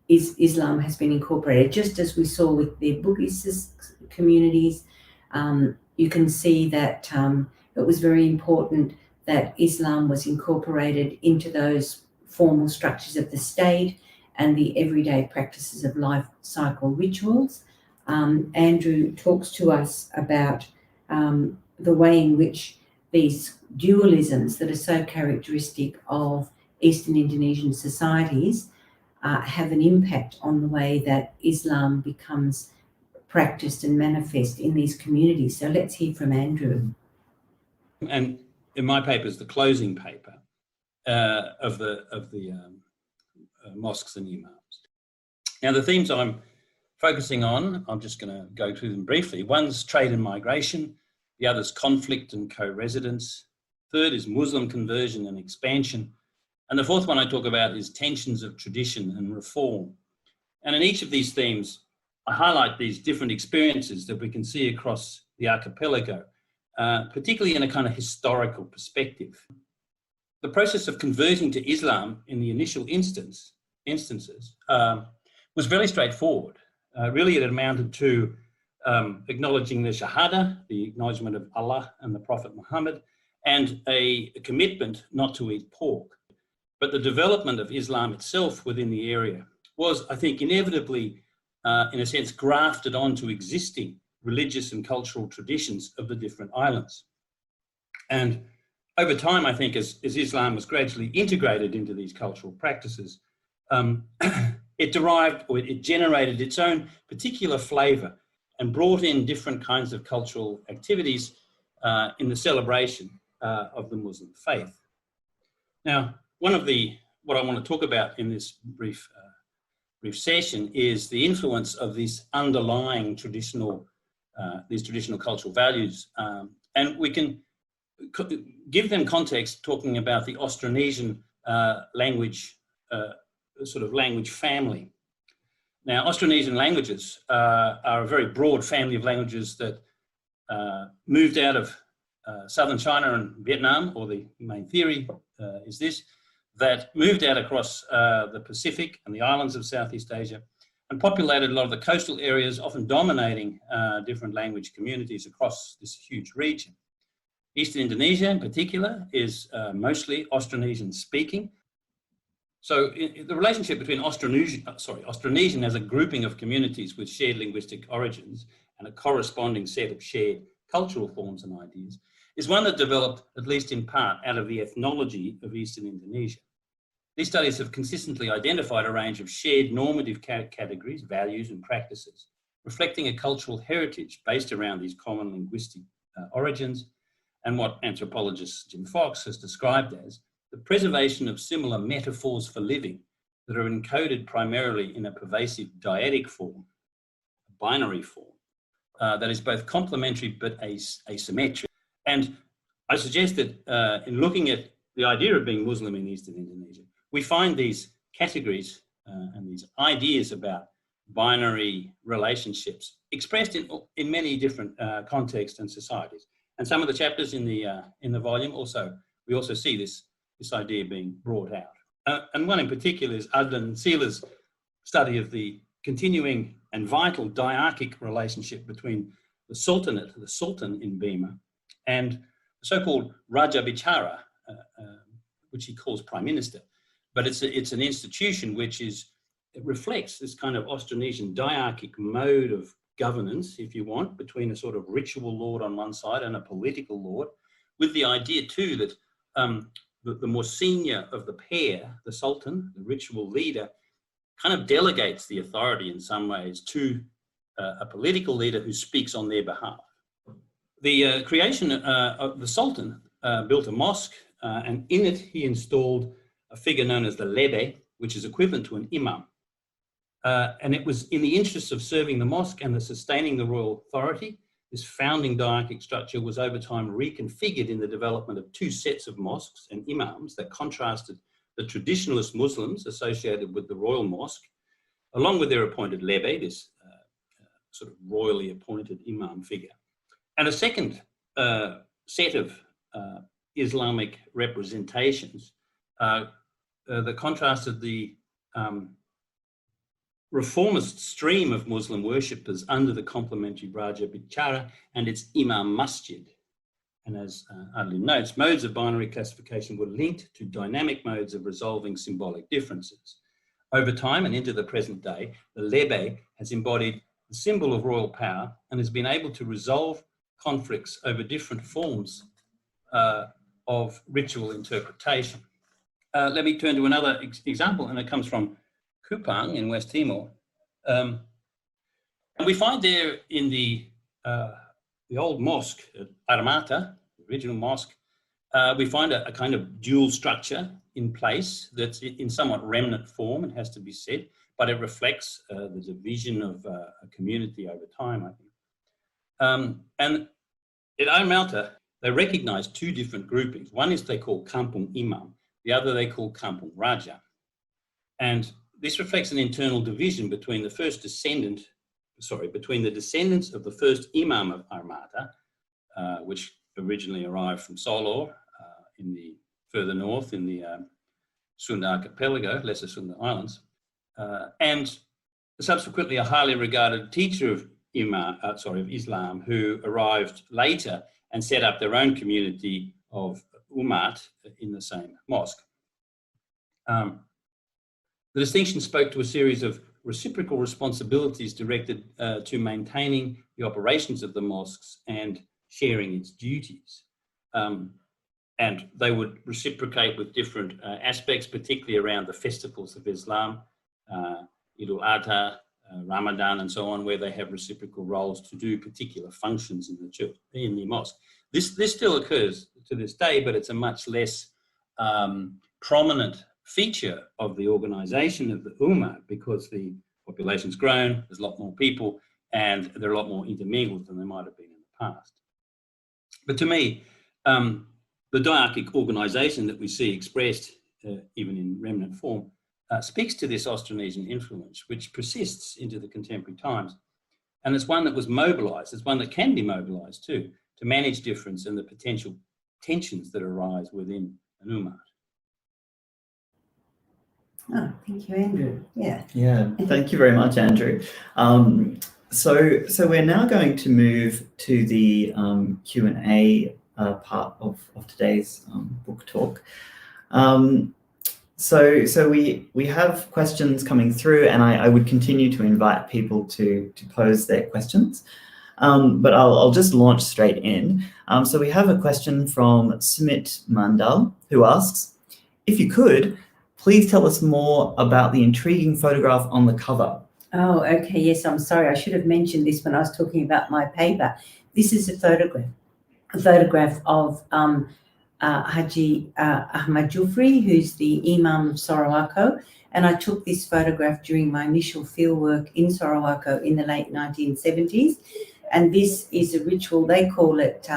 Islam has been incorporated. Just as we saw with the bugis communities, you can see that it was very important that Islam was incorporated into those formal structures of the state and the everyday practices of life cycle rituals. Andrew talks to us about the way in which these dualisms that are so characteristic of Eastern Indonesian societies have an impact on the way that Islam becomes practiced and manifest in these communities. So let's hear from Andrew.
And in my paper is the closing paper of the Mosques and Imams. Now, the themes I'm focusing on, I'm just going to go through them briefly. One's trade and migration. The other's conflict and co-residence. Third is Muslim conversion and expansion. And the fourth one I talk about is tensions of tradition and reform. And in each of these themes, I highlight these different experiences that we can see across the archipelago, particularly in a kind of historical perspective. The process of converting to Islam in the initial instances was very straightforward. Really, it amounted to acknowledging the Shahada, the acknowledgement of Allah and the Prophet Muhammad, and a commitment not to eat pork. But the development of Islam itself within the area was, I think, inevitably, in a sense, grafted onto existing religious and cultural traditions of the different islands. And over time, I think, as Islam was gradually integrated into these cultural practices, it generated its own particular flavour and brought in different kinds of cultural activities in the celebration of the Muslim faith. Now, what I want to talk about in this brief session is the influence of these underlying traditional cultural values, and we can give them context talking about the Austronesian language, sort of language family. Now, Austronesian languages are a very broad family of languages that moved out of southern China and Vietnam, or the main theory is this, that moved out across the Pacific and the islands of Southeast Asia and populated a lot of the coastal areas, often dominating different language communities across this huge region. Eastern Indonesia in particular is mostly Austronesian speaking. So the relationship between Austronesian as a grouping of communities with shared linguistic origins and a corresponding set of shared cultural forms and ideas is one that developed, at least in part, out of the ethnology of Eastern Indonesia. These studies have consistently identified a range of shared normative categories, values and practices, reflecting a cultural heritage based around these common linguistic origins, and what anthropologist Jim Fox has described as the preservation of similar metaphors for living that are encoded primarily in a pervasive dyadic form, a binary form, that is both complementary but asymmetric. And I suggest that in looking at the idea of being Muslim in Eastern Indonesia, we find these categories and these ideas about binary relationships expressed in many different contexts and societies. And some of the chapters in the volume we also see this idea being brought out. And one in particular is Adlan Sila's study of the continuing and vital diarchic relationship between the Sultan in Bima and the so-called Raja Bicara, which he calls Prime Minister. But it's an institution which reflects this kind of Austronesian diarchic mode of governance, if you want, between a sort of ritual lord on one side and a political lord, with the idea too that the more senior of the pair, the Sultan, the ritual leader, kind of delegates the authority in some ways to a political leader who speaks on their behalf. The creation of the Sultan built a mosque, and in it he installed a figure known as the Lebe, which is equivalent to an imam. And it was in the interests of serving the mosque and sustaining the royal authority. This founding diarchic structure was over time reconfigured in the development of two sets of mosques and imams that contrasted the traditionalist Muslims associated with the royal mosque, along with their appointed Lebe, this sort of royally appointed imam figure. And a second set of Islamic representations that contrasted the reformist stream of Muslim worshippers under the complementary Raja Bicara and its Imam Masjid. And as Adlin notes, modes of binary classification were linked to dynamic modes of resolving symbolic differences. Over time and into the present day, the Lebe has embodied the symbol of royal power and has been able to resolve conflicts over different forms of ritual interpretation. Let me turn to another example, and it comes from Kupang in West Timor. And we find there in the old mosque at Armata, the original mosque, we find a kind of dual structure in place that's in somewhat remnant form, it has to be said, but it reflects the division of a community over time, I think. And at Armata, they recognize two different groupings. One is they call Kampung Imam, the other they call Kampung Raja. And this reflects an internal division between the first descendant between the descendants of the first Imam of Armada, which originally arrived from Solor in the further north in the Sunda Archipelago, Lesser Sunda Islands, and subsequently a highly regarded teacher of Islam who arrived later and set up their own community of Umat in the same mosque. The distinction spoke to a series of reciprocal responsibilities directed to maintaining the operations of the mosques and sharing its duties. And they would reciprocate with different aspects, particularly around the festivals of Islam, Eid al-Adha, Ramadan, and so on, where they have reciprocal roles to do particular functions in the church, in the mosque. This still occurs to this day, but it's a much less prominent feature of the organization of the Ummah, because the population's grown, there's a lot more people, and they're a lot more intermingled than they might have been in the past. But to me, the diarchic organization that we see expressed even in remnant form speaks to this Austronesian influence, which persists into the contemporary times. And it's one that was mobilized, it's one that can be mobilized too, to manage difference and the potential tensions that arise within an Ummah.
Oh, thank you, Andrew. Yeah.
Yeah, thank you very much, Andrew. So we're now going to move to the Q&A part of today's book talk. So we have questions coming through, and I would continue to invite people to pose their questions. But I'll just launch straight in. So we have a question from Sumit Mandal, who asks, if you could, please tell us more about the intriguing photograph on the cover.
Oh, okay. Yes, I'm sorry. I should have mentioned this when I was talking about my paper. This is a photograph of Haji Ahmad Jufri, who's the Imam of Sorowako. And I took this photograph during my initial fieldwork in Sorowako in the late 1970s. And this is a ritual, they call it,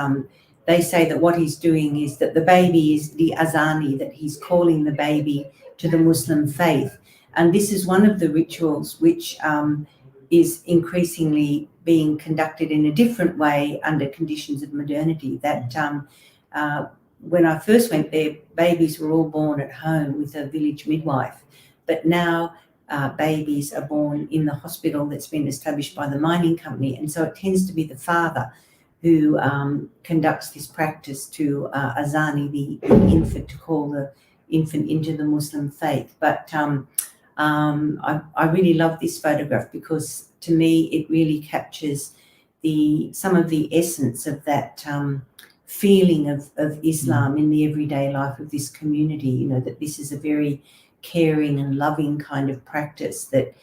they say that what he's doing is that the baby is the azani, that he's calling the baby to the Muslim faith. And this is one of the rituals which is increasingly being conducted in a different way under conditions of modernity. That when I first went there, babies were all born at home with a village midwife. But now babies are born in the hospital that's been established by the mining company. And so it tends to be the father who conducts this practice to azani, the infant, to call the infant into the Muslim faith. But I really love this photograph because to me it really captures some of the essence of that feeling of Islam in the everyday life of this community. You know, that this is a very caring and loving kind of practice that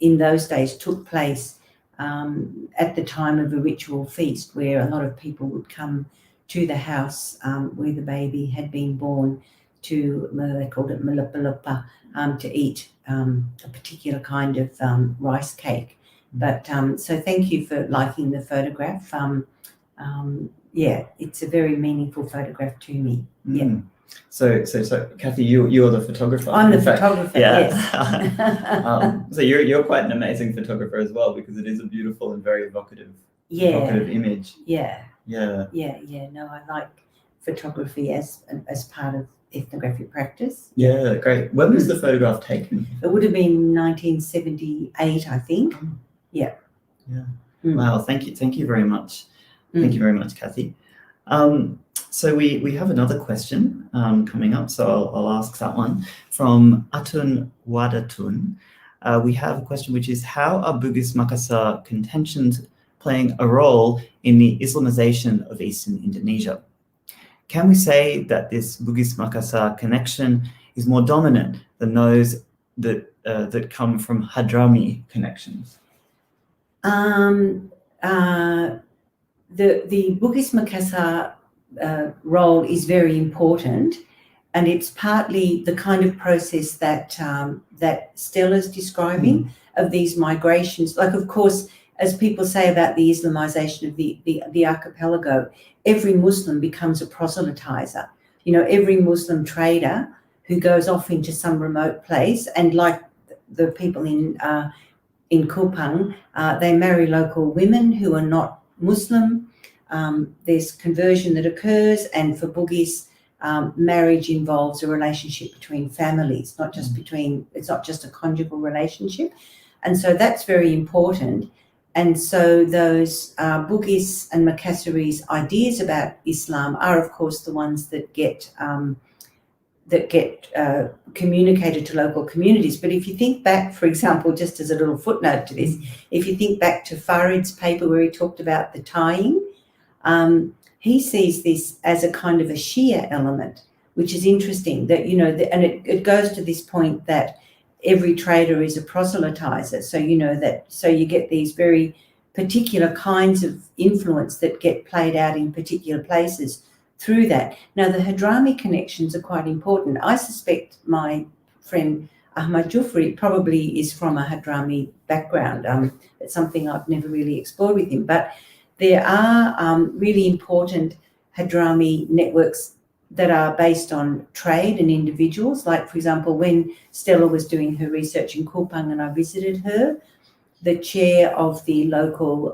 in those days took place at the time of a ritual feast, where a lot of people would come to the house where the baby had been born to, they called it malapalapa, to eat a particular kind of rice cake. But so thank you for liking the photograph. Yeah, it's a very meaningful photograph to me. Yeah.
So Kathy, you're the photographer.
I'm the photographer.
Yeah.
Yes.
So you're quite an amazing photographer as well, because it is a beautiful and very evocative image.
Yeah.
Yeah.
No, I like photography as part of ethnographic practice.
Yeah, great. When was the photograph taken?
It would have been 1978, I think. Yeah.
Wow, thank you very much. Thank you very much, Kathy. So we have another question coming up, so I'll ask that one from Atun Wadatun. We have a question which is, how are Bugis Makassar contentions playing a role in the Islamization of Eastern Indonesia? Can we say that this Bugis Makassar connection is more dominant than those that come from Hadrami connections?
The Bugis Makassar role is very important, and it's partly the kind of process that that Stella's describing of these migrations. Like, of course, as people say about the Islamization of the archipelago, every Muslim becomes a proselytizer. You know, every Muslim trader who goes off into some remote place, and like the people in in Kupang, they marry local women who are not Muslim. There's conversion that occurs, and for Bugis, marriage involves a relationship between families, not just it's not just a conjugal relationship. And so that's very important. And so those Bugis and Makassarese ideas about Islam are, of course, the ones that get communicated to local communities. But if you think back, for example, just as a little footnote to this, if you think back to Farid's paper where he talked about the tying, he sees this as a kind of a Shia element, which is interesting that, and it goes to this point that every trader is a proselytizer. So, so you get these very particular kinds of influence that get played out in particular places through that. Now, the Hadrami connections are quite important. I suspect my friend Ahmad Jufri probably is from a Hadrami background. It's something I've never really explored with him, but there are really important Hadrami networks that are based on trade and individuals. Like, for example, when Stella was doing her research in Kupang and I visited her, the chair of the local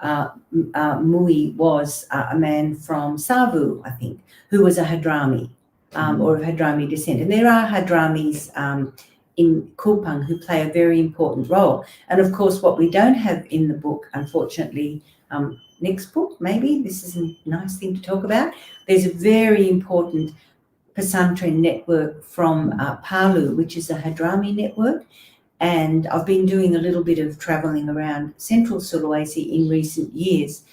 MUI was a man from Savu, I think, who was a Hadrami or of Hadrami descent. And there are Hadramis in Kupang who play a very important role. And of course, what we don't have in the book, unfortunately, next book, maybe, this is a nice thing to talk about. There's a very important pesantren network from Palu, which is a Hadrami network. And I've been doing a little bit of traveling around central Sulawesi in recent years.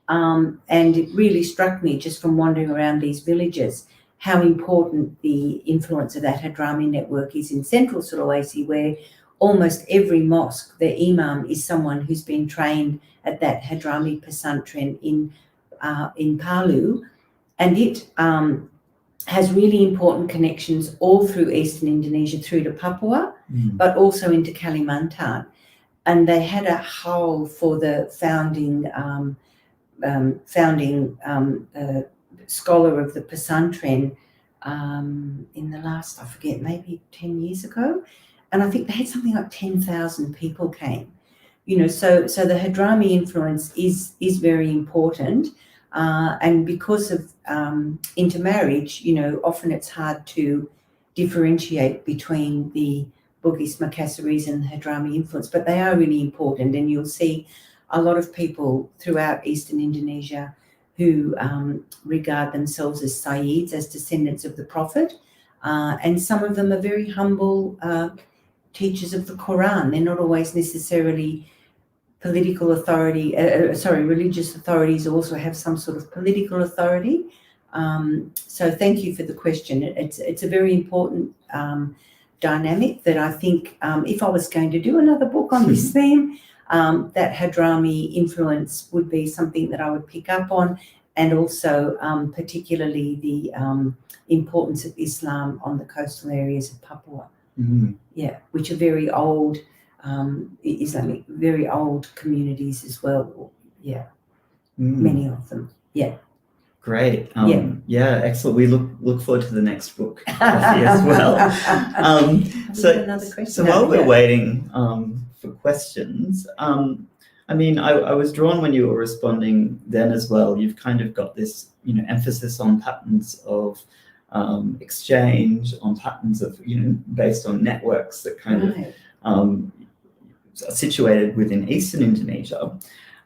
And it really struck me just from wandering around these villages how important the influence of that Hadrami network is in central Sulawesi, where almost every mosque, the imam is someone who's been trained at that Hadrami pesantren in Palu. And it has really important connections all through Eastern Indonesia, through to Papua, but also into Kalimantan. And they had a hole for the founding scholar of the pesantren in the last, I forget, maybe 10 years ago. And I think they had something like 10,000 people came. So the Hadrami influence is very important. And because of intermarriage, often it's hard to differentiate between the Bugis, Makassarese and the Hadrami influence, but they are really important. And you'll see a lot of people throughout Eastern Indonesia who regard themselves as Sayyids, as descendants of the Prophet. And some of them are very humble teachers of the Quran. They're not always necessarily political authority, religious authorities also have some sort of political authority. So thank you for the question. It's a very important dynamic that I think if I was going to do another book on this theme, that Hadrami influence would be something that I would pick up on, and also particularly the importance of Islam on the coastal areas of Papua, which are very old, Islamic, very old communities as well. Many of them.
Great. Excellent. We look forward to the next book as well. So while we're waiting for questions, I was drawn when you were responding then as well. You've kind of got this, emphasis on patterns of exchange, on patterns of, based on networks that kind of are situated within Eastern Indonesia.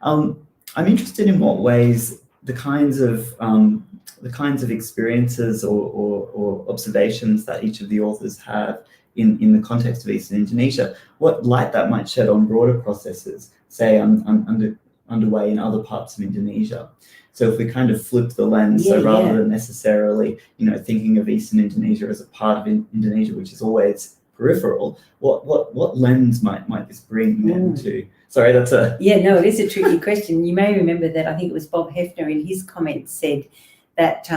I'm interested in what ways the kinds of experiences or observations that each of the authors have in the context of Eastern Indonesia, what light that might shed on broader processes, say underway in other parts of Indonesia. So if we kind of flip the lens, rather than necessarily, thinking of Eastern Indonesia as a part of Indonesia, which is always peripheral, what lens might this bring then to? Sorry, that's a...
it is a tricky question. You may remember that I think it was Bob Hefner in his comments said that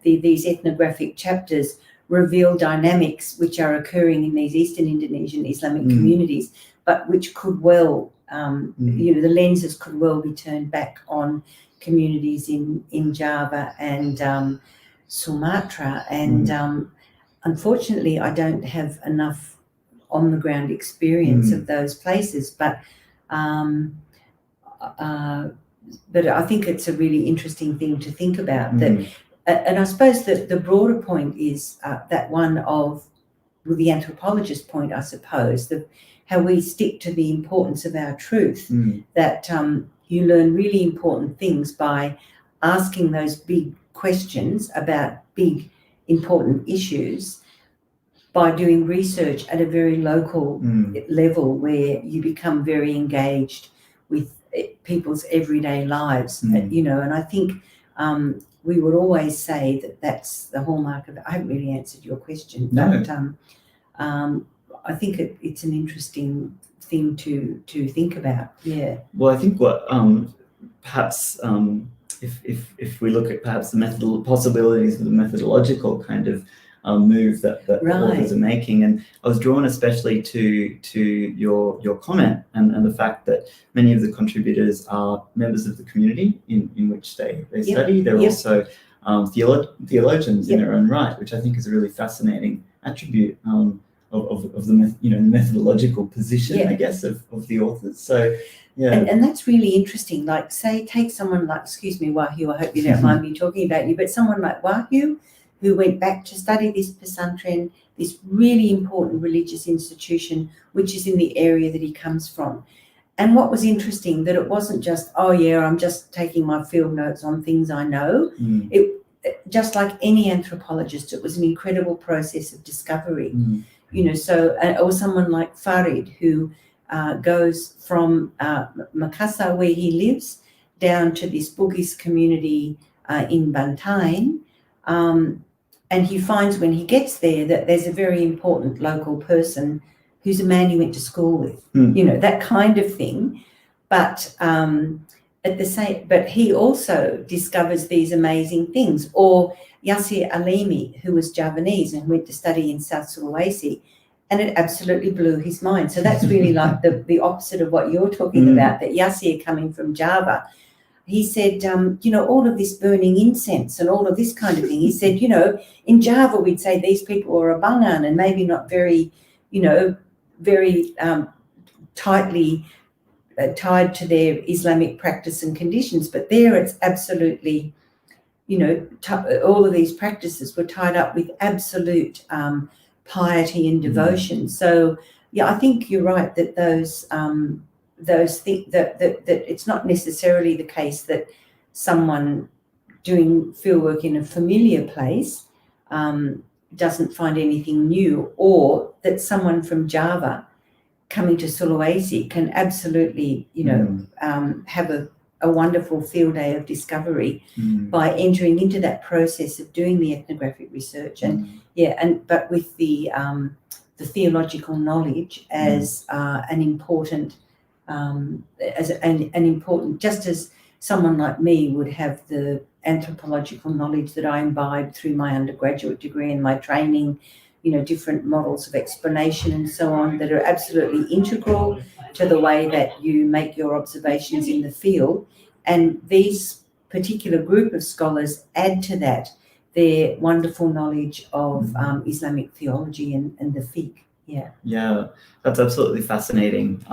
these ethnographic chapters reveal dynamics which are occurring in these Eastern Indonesian Islamic communities, but which could well, the lenses could well be turned back on communities in Java and Sumatra. And unfortunately, I don't have enough on the ground experience of those places. But I think it's a really interesting thing to think about. That, and I suppose that the broader point is that one of the anthropologist point, I suppose, that how we stick to the importance of our truth, that you learn really important things by asking those big questions about big important issues, by doing research at a very local level where you become very engaged with people's everyday lives, you know. And I think we would always say that that's the hallmark of it. I haven't really answered your question, but I think it's an interesting thing to think about. Yeah.
Well, I think what perhaps if we look at perhaps the possibilities of the methodological kind of move that authors are making, and I was drawn especially to your comment and the fact that many of the contributors are members of the community in which they study. They're also theologians in their own right, which I think is a really fascinating attribute of the methodological position, I guess, of the authors. So and that's really interesting. Like, say, take someone like, excuse me, Wahyu, I hope you don't mind me talking about you, but someone like Wahyu, who went back to study this pesantren, this really important religious institution, which is in the area that he comes from. And what was interesting, that it wasn't just, oh yeah, I'm just taking my field notes on things I know. It, just like any anthropologist, it was an incredible process of discovery. You know, so, or someone like Faried, who goes from Makassar, where he lives, down to this bugis community in Bantaeng. And he finds when he gets there that there's a very important local person who's a man he went to school with, you know, that kind of thing. But but he also discovers these amazing things. Or Yasir Alimi, who was Javanese and went to study in South Sulawesi, and it absolutely blew his mind. So that's really like the opposite of what you're talking about, that Yasir, coming from Java, he said, you know, all of this burning incense and all of this kind of thing. He said, you know, in Java, we'd say these people are abangan and maybe not very, you know, very tightly tied to their Islamic practice and conditions. But there it's absolutely, you know, all of these practices were tied up with absolute piety and devotion. So, yeah, I think you're right that those things that it's not necessarily the case that someone doing fieldwork in a familiar place doesn't find anything new, or that someone from Java coming to Sulawesi can absolutely, you know, have a wonderful field day of discovery by entering into that process of doing the ethnographic research. And but with the theological knowledge as an important just as someone like me would have the anthropological knowledge that I imbibed through my undergraduate degree and my training, you know, different models of explanation and so on that are absolutely integral to the way that you make your observations in the field. And these particular group of scholars add to that their wonderful knowledge of Islamic theology and the fiqh. Yeah, that's absolutely fascinating.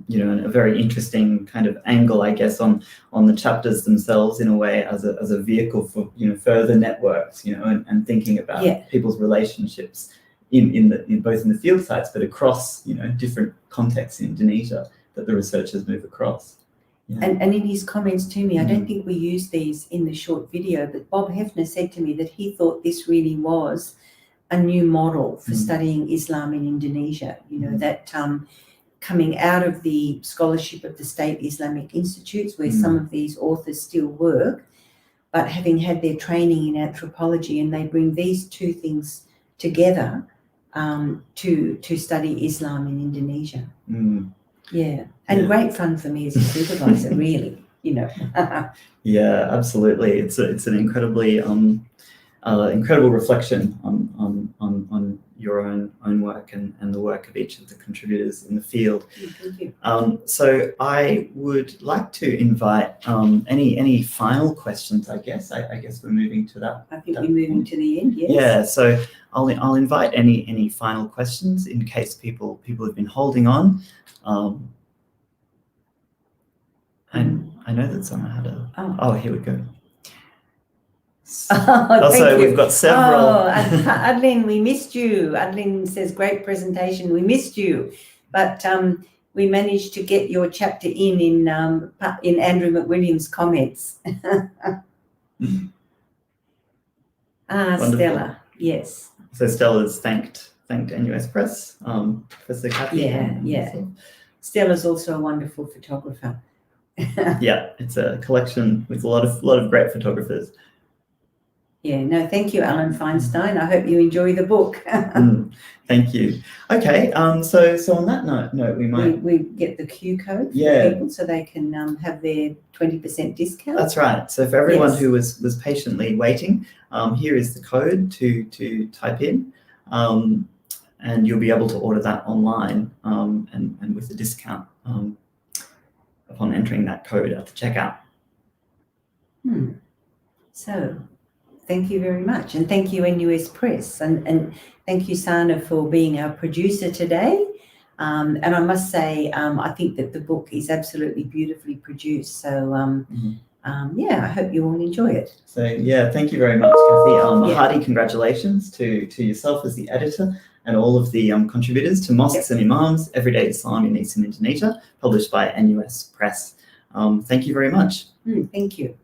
You know, and a very interesting kind of angle, I guess, on the chapters themselves, in a way, as a vehicle for, you know, further networks, you know, and thinking about people's relationships in both in the field sites, but across, you know, different contexts in Indonesia that the researchers move across.
And in his comments to me, I don't think we used these in the short video, but Bob Hefner said to me that he thought this really was a new model for studying Islam in Indonesia, you know, that coming out of the scholarship of the state Islamic institutes, where some of these authors still work, but having had their training in anthropology, and they bring these two things together to study Islam in Indonesia. And great fun for me as a supervisor, really, you know.
Yeah, absolutely. It's an incredibly incredible reflection on your own work and the work of each of the contributors in the field.
Thank you.
So I would like to invite any final questions. I guess we're moving to that.
I think we're moving to the end. Yes.
Yeah. So I'll invite any final questions in case people have been holding on. And I know that someone had a. Oh, here we go. Also, we've got several.
Oh, Adeline, we missed you. Adeline says, great presentation. We missed you, but we managed to get your chapter in Andrew McWilliam's comments. Stella, yes.
So Stella's thanked NUS Press, Professor Kathryn.
Yeah. Stella's also a wonderful photographer.
Yeah, it's a collection with a lot of great photographers.
Yeah, no, thank you, Alan Feinstein. I hope you enjoy the book.
Thank you. Okay, so on that note, we might
we get the Q code for people so they can have their 20% discount.
That's right. So for everyone who was patiently waiting, here is the code to type in, and you'll be able to order that online and with a discount upon entering that code at the checkout.
So. Thank you very much. And thank you, NUS Press. And thank you, Sana, for being our producer today. And I must say, I think that the book is absolutely beautifully produced. So, I hope you all enjoy it.
So, yeah, thank you very much, Kathy. Hearty congratulations to yourself as the editor and all of the contributors to Mosques and Imams, Everyday Islam in Eastern Indonesia, published by NUS Press. Thank you very much.
Thank you.